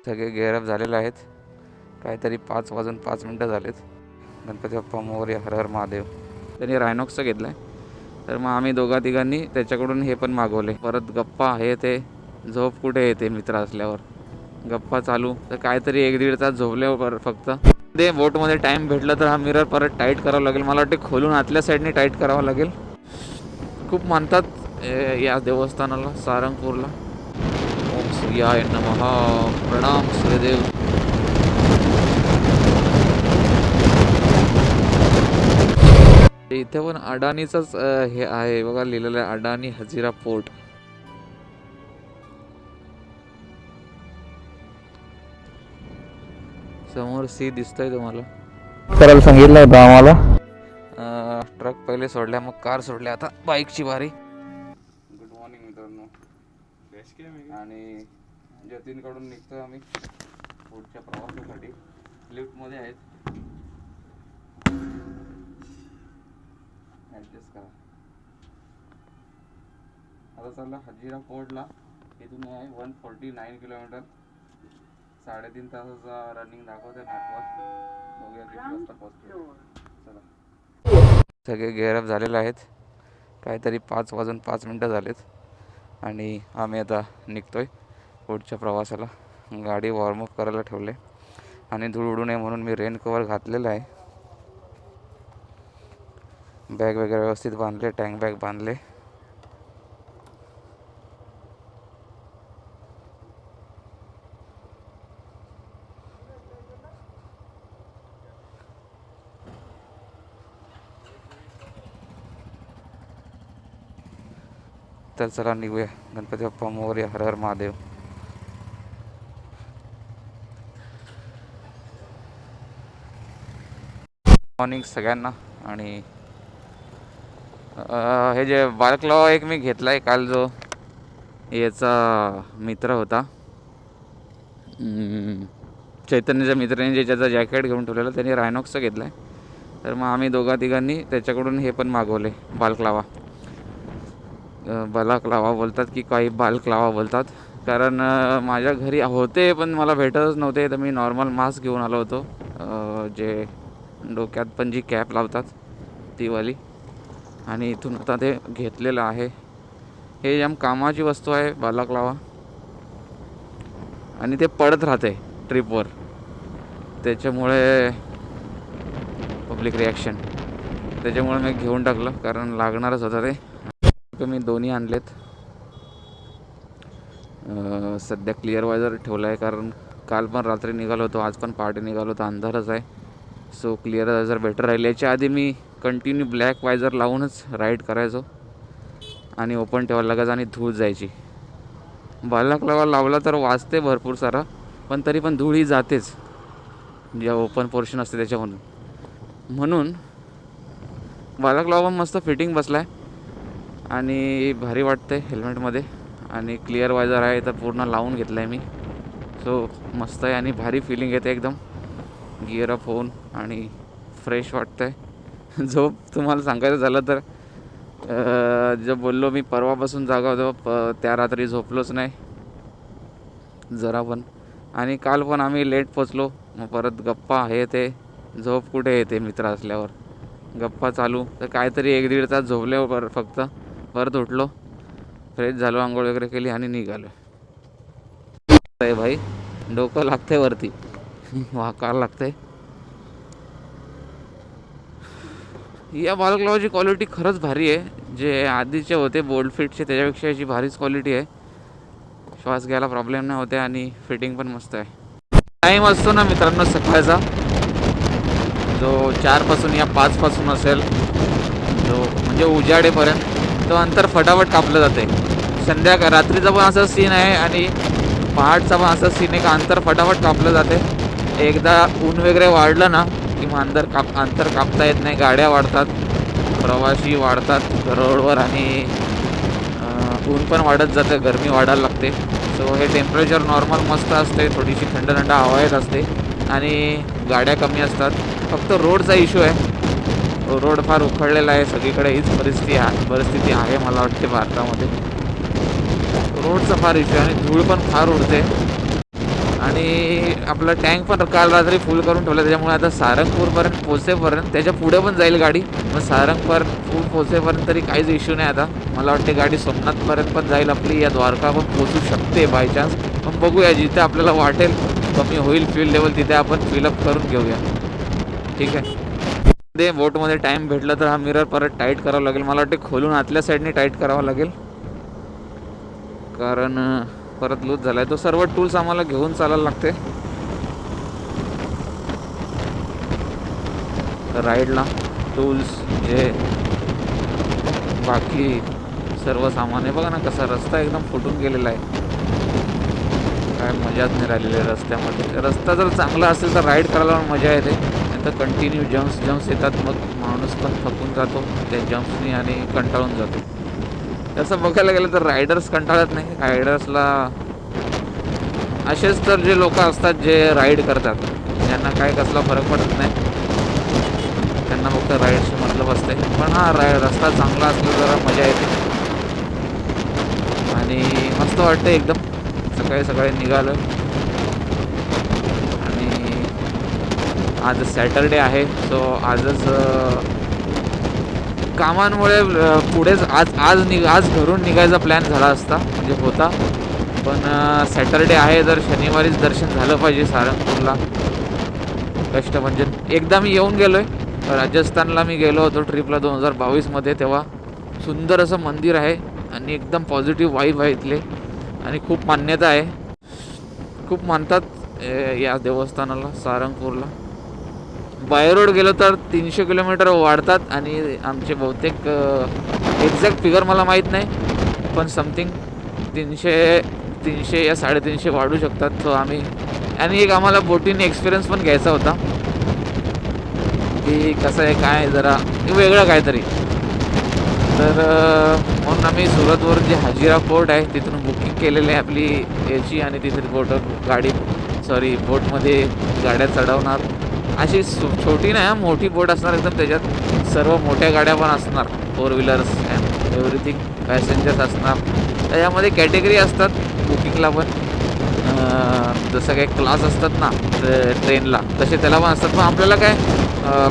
सगळे गेअरअप झालेले आहेत. काहीतरी 5:05 झालेत. गणपती बाप्पा मोरया, हर हर महादेव. त्यांनी रायनॉक्सचं घेतलं आहे. तर मग आम्ही दोघा तिघांनी त्याच्याकडून हे पण मागवले. परत गप्पा हे ते झोप कुठे येते मित्र असल्यावर. गप्पा चालू तर काहीतरी 1-1.5 तास झोपल्यावर फक्त ते बोटमध्ये टाईम भेटला तर हा मिरर परत टाईट करावा लागेल. मला वाटते खोलून आतल्या साईडने टाईट करावा लागेल. खूप मानतात या देवस्थानाला, सारंगपूरला. ओम सूर्याय नमः. प्रणाम सूर्यदेव. इथे पण अडाणीचंच हे आहे बघा, लिहिलेलं आहे अडाणी हजिरा पोर्ट. समोर सी दिसतंय तुम्हाला. करायला सांगितलं होतं आम्हाला. ट्रक पहिले सोडल्या, मग कार सोडल्या, आता बाईकची बारी. गुड मॉर्निंग मित्रांनो. आणि जतीनकडून निघतोय आम्ही पुढच्या प्रवासासाठी. लिफ्टमध्ये आहेत, ॲडजस्ट करा. आता चालला हजिरा पोर्टला. इथून आहे 149 किलोमीटर. 3.5 तासाचा रनिंग दाखवते मॅपवर. बघूया किती वाजता पोहोचतो. चला. सगळे गेअरअप झालेले आहेत. काहीतरी 5:05 झालेत आणि आम्ही आता निघतोय पुढच्या प्रवासाला. गाडी वॉर्मअप करायला ठेवले आणि धूळ उडू नये म्हणून मी रेन कवर घातलेलं आहे. बॅग वगैरे व्यवस्थित बांधले, टँक बॅग बांधले. तर चला निघूया. गणपती बाप्पा मोरया, हर हर महादेव. मॉर्निंग सगळ्यांना. आणि हे जे बालकलावा एक मी घेतला आहे काल, जो याचा मित्र होता, चैतन्याच्या मित्राने जे ज्याचा जॅकेट घेऊन ठेवलेलं, त्यांनी रायनॉक्सचं घेतलं आहे. तर मग आम्ही दोघा तिघांनी त्याच्याकडून हे पण मागवले, बालकलावा. बालकलावा बोलतात की काही बालकलावा बोलतात, कारण माझ्या घरी होते पण मला भेटतच नव्हते. तर मी नॉर्मल मास्क घेऊन आलो होतो, जे डोक्यात पण जी कॅप लावतात तीवाली. आणि इथून आता ते घेतलेलं आहे. हे जाम कामाची वस्तू आहे बालकलावा. आणि ते पडत राहते ट्रिपवर, त्याच्यामुळे पब्लिक रिॲक्शन. त्याच्यामुळे मी घेऊन टाकलं, कारण लागणारच होतं ते. मी दोन्ही आणलेत. सध्या क्लिअर वायझर ठेवला आहे, कारण काल पण रात्री निघालो होतो, आज पण पहाटे निघालो होतो, अंधारच आहे. सो क्लिअर वायझर बेटर राहील. याच्या आधी मी कंटिन्यू ब्लॅक वायझर लावूनच राईड करायचो आणि ओपन ठेवायला लागायचं आणि धूळ जायची. बालकलावा लावला तर वाजते भरपूर सारा, पण तरी पण धूळ ही जातेच जे ओपन पोर्शन असते त्याच्यामधून. म्हणून बालकलावा मस्त फिटिंग बसला आहे आणि भारी वाटते हेल्मेटमध्ये. आणि क्लिअर वायझर आहे तर पूर्ण लावून घेतला आहे मी. सो मस्त आहे आणि भारी फिलिंग येते एकदम गिअर अप होऊन, आणि फ्रेश वाटतं आहे. झोप तुम्हाला सांगायचं झालं तर जो बोललो मी परवापासून जागा होतो, त्या रात्री झोपलोच नाही जरा पण. आणि काल पण आम्ही लेट पोचलो. मग परत गप्पा हे ते झोप कुठे येते मित्र असल्यावर. गप्पा चालू तर काहीतरी 1-1.5 तास झोपल्यावर फक्त. परत उठलो, फ्रेश झालो, आंघोळ वगैरे केली आणि निघालो. भाई डोकं लागतंय वरती, वाकार लागतंय. या बालकलावाची क्वालिटी खरंच भारी आहे. जे आधीचे होते बोल्ड फिटचे त्याच्यापेक्षा याची भारीच क्वालिटी आहे. श्वास घ्यायला प्रॉब्लेम नाही होते आणि फिटिंग पण मस्त आहे. टाईम असतो ना मित्रांनो सकाळचा, जो 4 या 5 असेल, जो म्हणजे उजाडेपर्यंत, तो अंतर फटाफट कापलं जाते. रात्रीचा पण असा सीन आहे आणि पहाटचा पण असा सीन आहे का अंतर फटाफट कापलं जाते. एकदा ऊन वगैरे वाढलं ना की मग अंतर कापता येत नाही. गाड्या वाढतात, प्रवासी वाढतात रोडवर आणि ऊन पण वाढत जातं, गरमी वाढायला लागते. सो हे टेम्परेचर नॉर्मल मस्त असते, थोडीशी थंड हवा येत असते आणि गाड्या कमी असतात. फक्त रोडचा इश्यू आहे, रोड फार उखडलेला आहे सगळीकडे. हीच परिस्थिती आहे मला वाटते भारतामध्ये. रोडचा फार इश्यू आहे आणि धूळ पण फार उडते. आणि आपला टँक पण काल रात्री फुल करून ठेवला, त्याच्यामुळे आता सारंगपूरपर्यंत पोहोचेपर्यंत त्याच्या पुढे पण जाईल गाडी. मग सारंगपर्यंत फुल पोहोचेपर्यंत तरी काहीच इश्यू नाही. आता मला वाटते गाडी सोमनाथपर्यंत पण जाईल आपली, या द्वारका पण पोहोचू शकते बाय चान्स. पण बघूया, जिथे आपल्याला वाटेल कमी होईल फ्यूल लेवल तिथे आपण फिलअप करून घेऊया. ठीक आहे. ते बोटमध्ये टाईम भेटला तर हा मिरर परत टाईट करावा लागेल. मला वाटते खोलून आतल्या साईडने टाईट करावा लागेल, कारण परत लूज झाला आहे. तो सर्व टूल्स आम्हाला घेऊन चालायला लागते राईडला. टूल्स जे बाकी सर्व सामान आहे. बघा ना कसा रस्ता एकदम फुटून गेलेला आहे, काय मजाच नाही राहिलेली आहे रस्त्यामध्ये. रस्ता जर चांगला असेल तर राईड करायला मजा येते, नाही तर कंटिन्यू जम्प्स येतात, मग माणूस पण थकून जातो त्या जम्प्सनी आणि कंटाळून जातो. तसं बघायला गेलं तर रायडर्स कंटाळत नाही. रायडर्सला असेच तर जे लोक असतात जे राईड करतात, त्यांना काय कसला फरक पडत नाही, त्यांना फक्त राईडशी मतलब असते. पण हा रस्ता चांगला असला जरा मजा येते आणि मस्त वाटतं एकदम. सकाळी सकाळी निघालो आणि आज सॅटरडे आहे, सो आजच कामांमुळे पुढेच आज घरून निघायचा प्लॅन झाला असता, म्हणजे होता. पण सॅटरडे आहे तर शनिवारीच दर्शन झालं पाहिजे सारंगपूरला. कष्टभंजन एकदा मी येऊन गेलो आहे. राजस्थानला मी गेलो होतो ट्रिपला 2022मध्ये. तेव्हा सुंदर असं मंदिर आहे आणि एकदम पॉझिटिव्ह वाईब आहे इथले, आणि खूप मान्यता आहे, खूप मानतात या देवस्थानाला सारंगपूरला. बाय रोड गेलो तर 300 किलोमीटर वाढतात आणि आमचे बहुतेक एक्झॅक्ट फिगर मला माहीत नाही, पण समथिंग 300 या 350 वाढू शकतात. तो आम्ही, आणि एक आम्हाला बोटीने एक्सपिरियन्स पण घ्यायचा होता की कसं आहे काय, जरा वेगळं काहीतरी. तर म्हणून आम्ही सुरतवर जे हाजिरा पोर्ट आहे तिथून बुकिंग केलेली आहे आपली याची, आणि तिथे बोटमध्ये गाड्या चढवणार. अशी छोटी नाही, मोठी बोट असणार एकदम, त्याच्यात सर्व मोठ्या गाड्या पण असणार, 4 व्हीलर्स अँड एव्हरीथिंग, पॅसेंजर्स असणार. त्याच्यामध्ये कॅटेगरी असतात बुकिंगला पण, जसं काही क्लास असतात ना ट्रेनला, तसे त्याला पण असतात. पण आपल्याला काय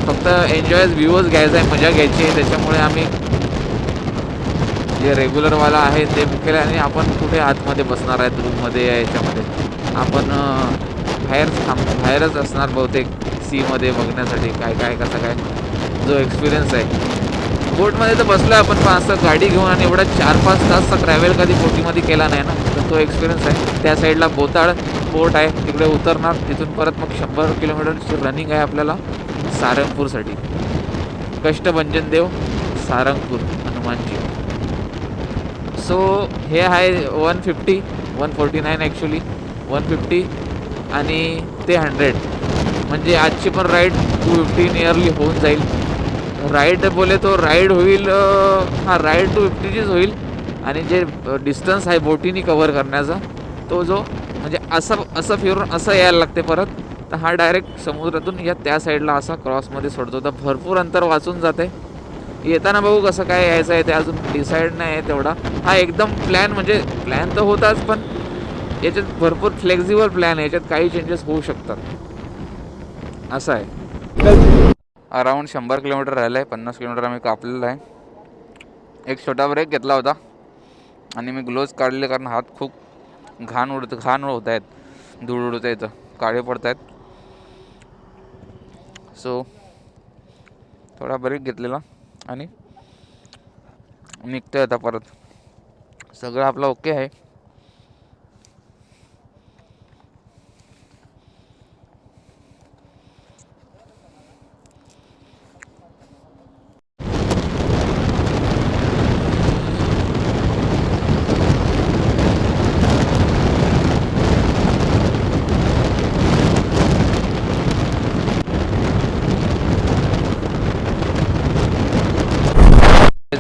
फक्त एन्जॉय व्ह्यूज घ्यायचा आहे, मजा घ्यायची आहे. त्याच्यामुळे आम्ही जे रेग्युलरवाला आहे ते बुक केलं, आणि आपण कुठे आतमध्ये बसणार आहेत रूममध्ये या याच्यामध्ये, आपण बाहेरच असणार बहुतेक सीमध्ये बघण्यासाठी काय काय कसं काय जो एक्सपिरियन्स आहे. बोटमध्ये तर बसलो आहे आपण, पण असं गाडी घेऊन आणि एवढा 4-5 तासचा ट्रॅव्हल कधी बोटीमध्ये केला नाही ना, तर तो एक्सपिरियन्स आहे. त्या साईडला बोताळ पोर्ट आहे, तिकडे उतरणार, तिथून परत मग 100 किलोमीटरची रनिंग आहे आपल्याला सारंगपूरसाठी. कष्टभंजन देव सारंगपूर हनुमानजी. सो हे आहे 149 ॲक्च्युली 150 आणि ते 100, म्हणजे आजची पण राईड 250 नियरली होऊन जाईल. राईड बोले तो राईड होईल, हां राईड 250चीच होईल, आणि जे डिस्टन्स आहे बोटीने कवर करण्याचा, तो जो म्हणजे असं फिरून असं यायला लागते परत, तर हा डायरेक्ट समुद्रातून या त्या साईडला असा क्रॉसमध्ये सोडतो, तर भरपूर अंतर वाचून जाते. येताना बघू कसं काय यायचं आहे, ते अजून डिसाईड नाही आहे तेवढा. हा एकदम म्हणजे प्लॅन तर होताच, पण याच्यात भरपूर फ्लेक्झिबल प्लॅन आहे, याच्यात काही चेंजेस होऊ शकतात असं आहे. अराऊंड 100 किलोमीटर राहिलं आहे, 50 किलोमीटर आम्ही कापलेलं आहे. एक छोटा ब्रेक घेतला होता आणि मी ग्लोव्ज काढले, कारण हात खूप घाण होत आहेत, धूळ उडत आहेत, काळे पडत आहेत. सो थोडा ब्रेक घेतलेला आणि निघतोय आता परत. सगळं आपलं ओके आहे.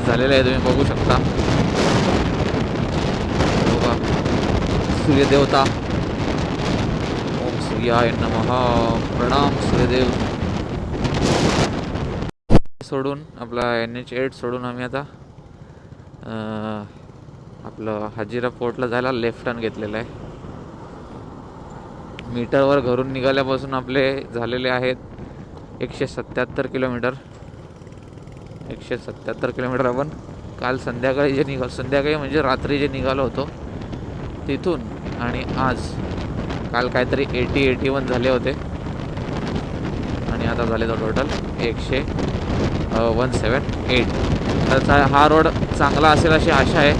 झालेलं आहे, तुम्ही बघू शकता. बघा, सूर्यदेवता, ओम सूर्याय नमः, प्रणाम सूर्यदेव. सोडून आपला NH8 सोडून आम्ही आता आपलं हाजिरा पोर्टला जायला लेफ्ट टर्न घेतलेला आहे. मीटरवर घरून निघाल्यापासून आपले झालेले आहेत 177 किलोमीटर. 177 किलोमीटर आपण काल संध्याकाळी म्हणजे रात्री जे निघालो होतो तिथून, आणि आज काल काहीतरी 81 झाले होते आणि आता झाले तो टोटल 178. तर हा रोड चांगला असेल अशी आशा आहे.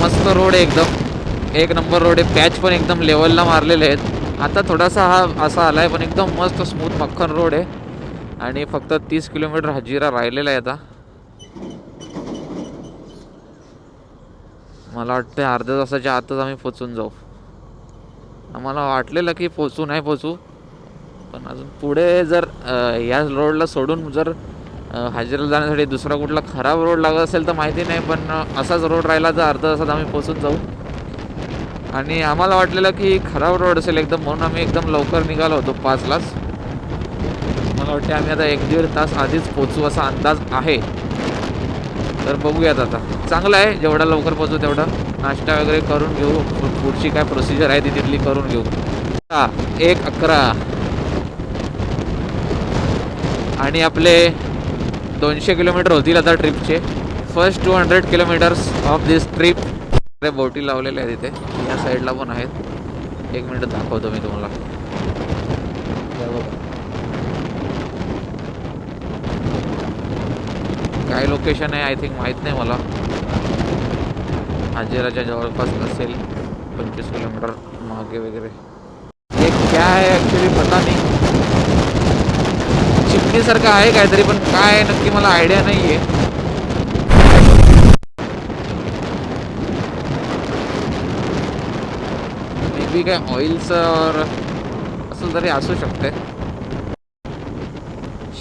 मस्त रोड आहे, एकदम एक नंबर रोड आहे. पॅच पण एकदम लेवलला मारलेले आहेत. आता थोडासा हा असा आला आहे, पण एकदम मस्त स्मूथ मक्खन रोड आहे. आणि फक्त 30 किलोमीटर हजिरा राहिलेला आहे. आता मला वाटतं अर्ध्या तासाच्या आतच आम्ही पोचून जाऊ. आम्हाला वाटलेलं की नाही पोचू, पण अजून पुढे जर या रोडला सोडून जर हजिराला जाण्यासाठी दुसरा कुठला खराब रोड लागत असेल तर माहिती नाही, पण असाच रोड राहिला तर अर्ध्या तासात आम्ही पोचून जाऊ. आणि आम्हाला वाटलेलं की खराब रोड असेल एकदम, म्हणून आम्ही एकदम लवकर निघालो होतो 5लाच. मला वाटते आम्ही आता 1-1.5 तास आधीच पोचू असा अंदाज आहे. तर बघूयात आता. चांगलं आहे, जेवढा लवकर पोचू तेवढा. नाश्ता वगैरे करून घेऊ, पुढची काय प्रोसिजर आहे ती तिथली करून घेऊ. 1:11 आणि आपले 200 किलोमीटर होतील आता ट्रिपचे. First 200 kilometres of this trip. बोटी लावलेल्या आहेत तिथे, या साईडला पण आहेत. 1 मिनिट दाखवतो मी तुम्हाला. काय लोकेशन आहे आय थिंक माहीत नाही मला. हजिराच्या जवळपास असेल, 25 किलोमीटर मागे वगैरे. हे क्या आहे ॲक्च्युली पता नाही. चिमणीसारखं आहे काहीतरी, पण काय नक्की मला आयडिया नाही आहे. मे बी काय ऑइलचं असं तरी असू शकते.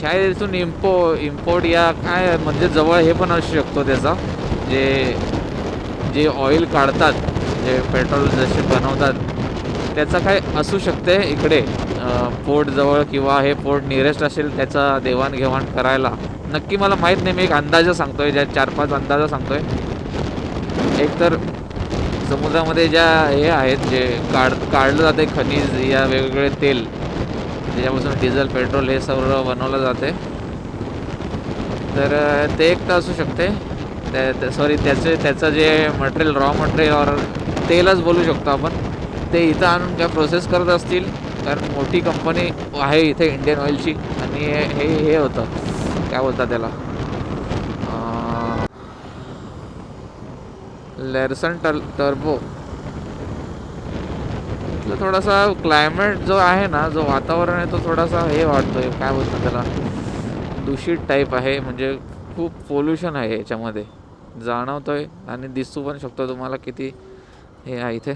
शायद इथून इम्पोर्ट या काय म्हणजे जवळ हे पण असू शकतो त्याचा. जे ऑइल काढतात, जे पेट्रोल जसे बनवतात, त्याचा काय असू शकते इकडे पोर्ट जवळ, किंवा हे पोर्ट नियरेस्ट असेल त्याचा देवाणघेवाण करायला. नक्की मला माहीत नाही, मी एक अंदाजा सांगतोय, ज्या 4-5 अंदाजा सांगतोय. एक तर समुद्रामध्ये ज्या हे आहेत, जे काढलं जाते खनिज या वेगवेगळे तेल, त्याच्यापासून डिझेल पेट्रोल हे सर्व बनवलं जाते. तर ते एक तर असू शकते. त्याचं जे मटेरियल, रॉ मटेरियल और तेलच बोलू शकतो आपण, ते इथं आणून काय प्रोसेस करत असतील. कारण मोठी कंपनी आहे इथे इंडियन ऑइलची. आणि हे होतं, काय बोलतात त्याला, लॅरसन टर्बो. थोडासा क्लायमेट जो आहे ना, जो वातावरण आहे, तो थोडासा हे वाटतोय, काय बोलतात त्याला, दूषित टाईप आहे. म्हणजे खूप पोल्युशन आहे याच्यामध्ये, जाणवतोय. आणि दिसू पण शकतो तुम्हाला किती हे आहे इथे.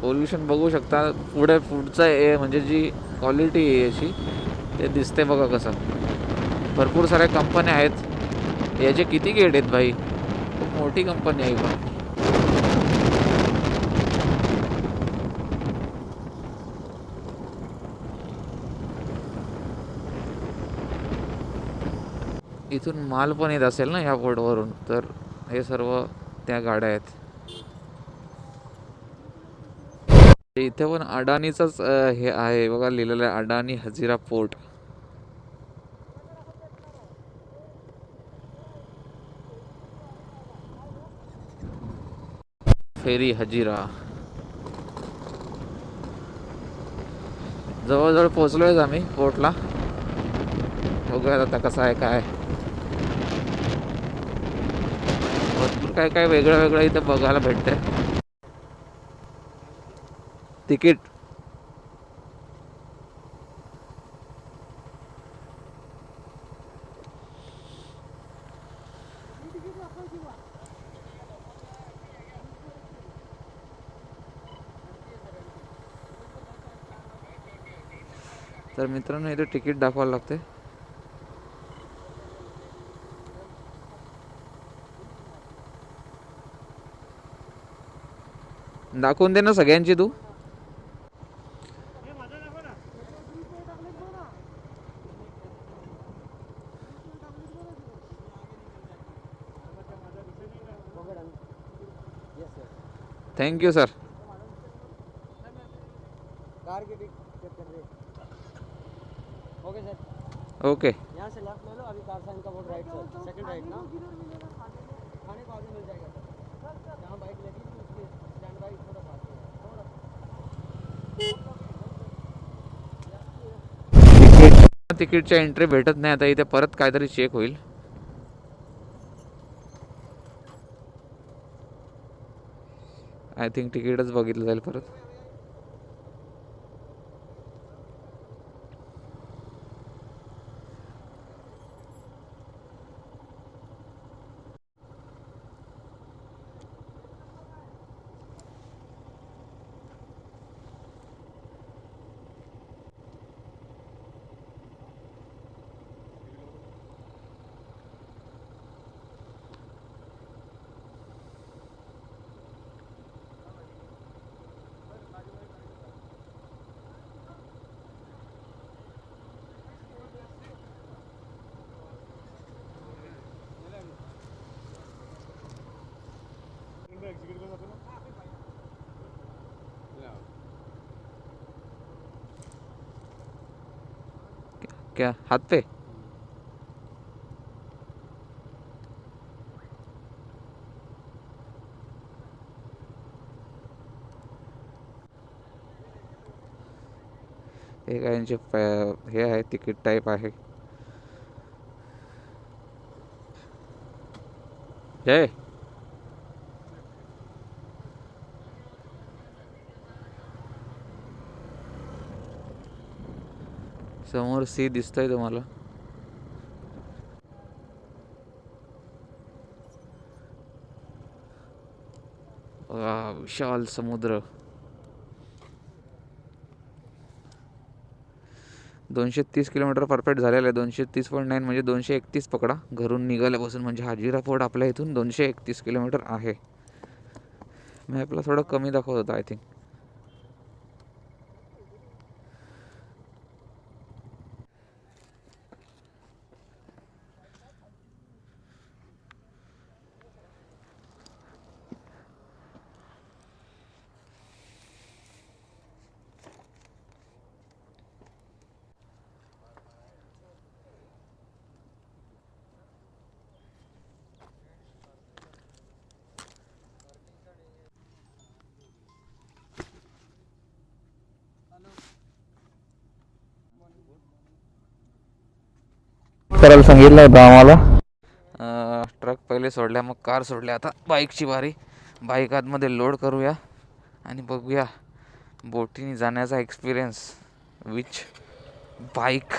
पोल्युशन बघू शकता. पुढचं म्हणजे जी क्वालिटी आहे याची, ते दिसते बघा कसं. भरपूर साऱ्या कंपन्या आहेत. याचे किती गेट आहेत भाई, खूप मोठी कंपनी आहे पण. इथून माल पण येत असेल ना या पोर्टवरून, तर हे सर्व त्या गाड्या आहेत. इथे पण अडाणीचंच हे आहे बघा, लिहिलेलं आहे अडाणी हजिरा पोर्ट. फेरी हजिरा. जवळजवळ पोहोचलोय आम्ही पोर्टला. बघूया आता कसं आहे काय. भरपूर काय वेगळं इथं बघायला भेटतंय. तिकीट तर मित्रांनो, इथे तिकीट दाखवायला लागते. दाखवून दे ना सगळ्यांची तू. Thank you sir. कार की टिकट कर रहे ओके सर. ओके. यहाँ से लेफ्ट ले लो, अभी कार साइन का board right sir, second right ना. खाने को आगे मिल जाएगा सर. जहाँ बाइक लगी थी उसके स्टैंड बाई थोड़ा साथ में है. तिकीटच्या एंट्री भेटत नाही आता इथे परत काहीतरी चेक होईल. आय थिंक तिकीटच बघितलं जाईल परत. क्या हात पे. हे काय यांचे हे आहे तिकीट टाईप आहे. जय समोर सी दिसतंय तुम्हाला. विशाल समुद्र. 230 किलोमीटर परफेक्ट झालेलं आहे. 230.9 म्हणजे 231 पकडा घरून निघाल्यापासून. म्हणजे हाजिरा फोर्ट आपल्या इथून 231 किलोमीटर आहे. मॅपला थोडं कमी दाखवत होतं आय थिंक. करायला सांगितलं होतं आम्हाला. ट्रक पहिले सोडल्या मग कार सोडल्या. आता बाईकची बारी. बाईक आतमध्ये लोड करूया आणि बघूया बोटीने जाण्याचा एक्सपिरियन्स विच बाईक